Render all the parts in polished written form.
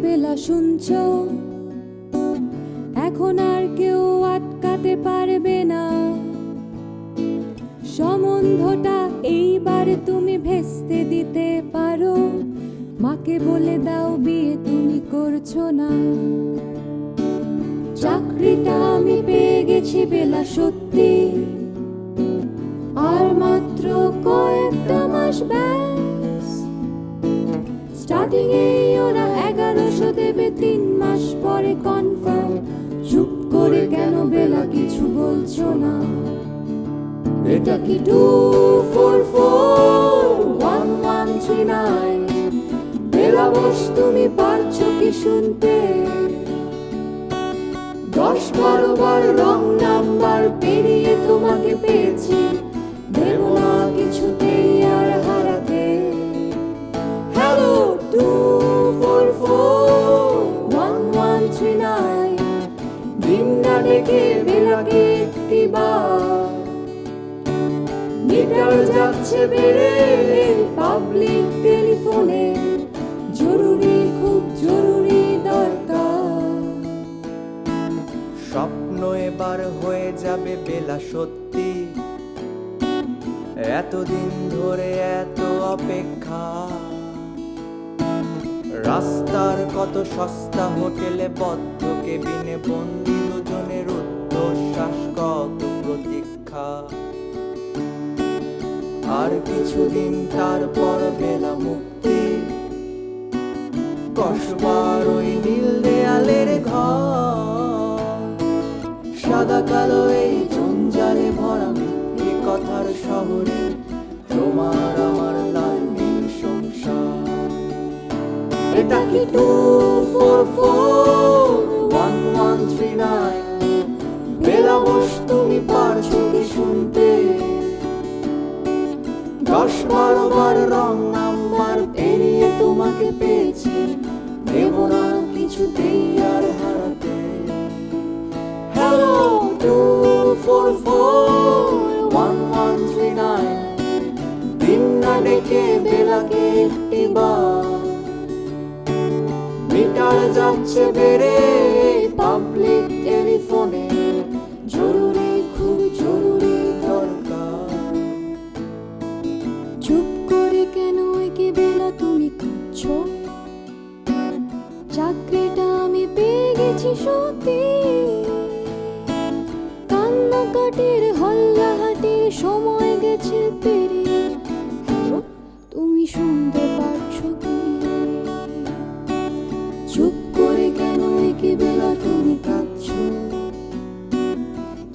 বেলা শুনছো, এখন আর কেউ আটকাতে পারবে না। সম্বন্ধটা এইবার তুমি ভেস্তে দিতে পারো, মাকে বলে দাও বিয়ে তুমি করছো না। চাকরিটা আমি পেয়ে গেছি বেলা সত্যি, আর মাত্র কয়েকটা মাস ব্যাস। স্টার্টিং এ ওরা 1100 দেবে, 3 মাস পরে কনফার্ম। চুপ করে কেন বেলা কিছু বলছো না? এটা কি 2441139? বেলা বস তুমি পারছো কি শুনতে? 10-12 বার রং নাম্বার পেরিয়ে তোমাকে পেয়েছি, দেব না কিছুতেই আর হারাতে। হ্যালো 2441139, দিন না ডেকে বেলাকে একটিবার। মিটার যাচ্ছে বেড়ে পাবলিক টেলিফোনে, জরুরি খুব জরুরি দরকার। স্বপ্ন এবার হয়ে যাবে বেলা সত্যি, এতদিন ধরে এত অপেক্ষা। রাস্তার কত সস্তা হোটেলে বদ্ধ কেবিনে বন্দি দুজনের উচ্ছ্বাস, কত প্রতীক্ষা। আর কিছুদিন তারপর বেলা মুক্তি, কসবার ওই নীল দেয়ালের ঘর। সাদা কালো এই জঞ্জালে ভরা মিথ্যে কথার শহরে তোমার আমার লাইন সংসার। এটা কি 2441139? বেলা বস তুমি পারছো কি শুনতে? 10-12 বার রং নাম্বার পেরিয়ে তোমাকে পেয়েছি, দেব না কিছুতেই আর হারাতে। হ্যালো 2441139, দিন না ডেকে বেলাকে একটিবার। মিটার যাচ্ছে বেড়ে পাবলিক টেলিফোনে, জরুরি খুব জরুরি দরকার। চুপ করে কেন একে বেলা তুমি কাঁদছো? চাকরিটা আমি পেয়ে গেছি সত্যি, কান্নাকাটির হল্লাহাটির সময় গেছে পেরিয়ে। হ্যালো তুমি শুনতে পারছো কি? চুপ করে কেন একে বেলা তুমি কাঁদছো?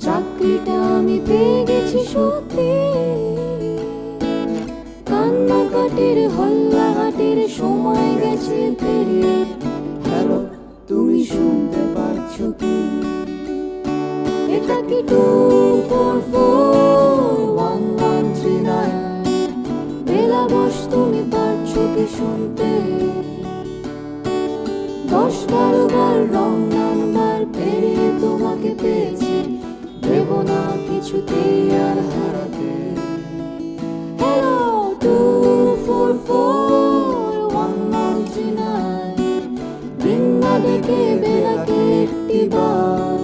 চাকরিটা আমি পেয়ে গেছি সত্যি, কান্নাকাটির হল্লাহাটির সময় গেছে পেরিয়ে। হ্যালো তুমি শুনতে পারছো কি? এটা কি 2441139? বেলা বস তুমি পারছো কি শুনতে? 10-12 বার রং নাম্বার পেরিয়ে তোমাকে পেয়েছি, দেব না কিছুতেই আর হারাতে। হ্যালো 2441139, দিন না ডেকে বেলাকে একটিবার।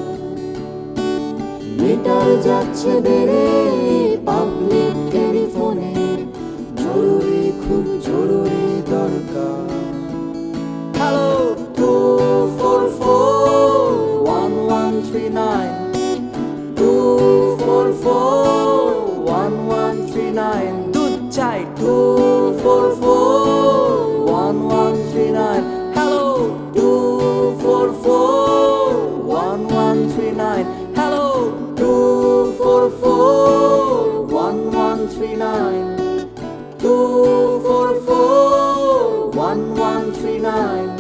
মিটার যাচ্ছে বেড়ে পাবলিক টেলিফোনে, জরুরি খুব জরুরি দরকার। হ্যালো 2441139, 2441139, দুধ চাই 2441139। Hello 2441139, hello 2441139, 2441139।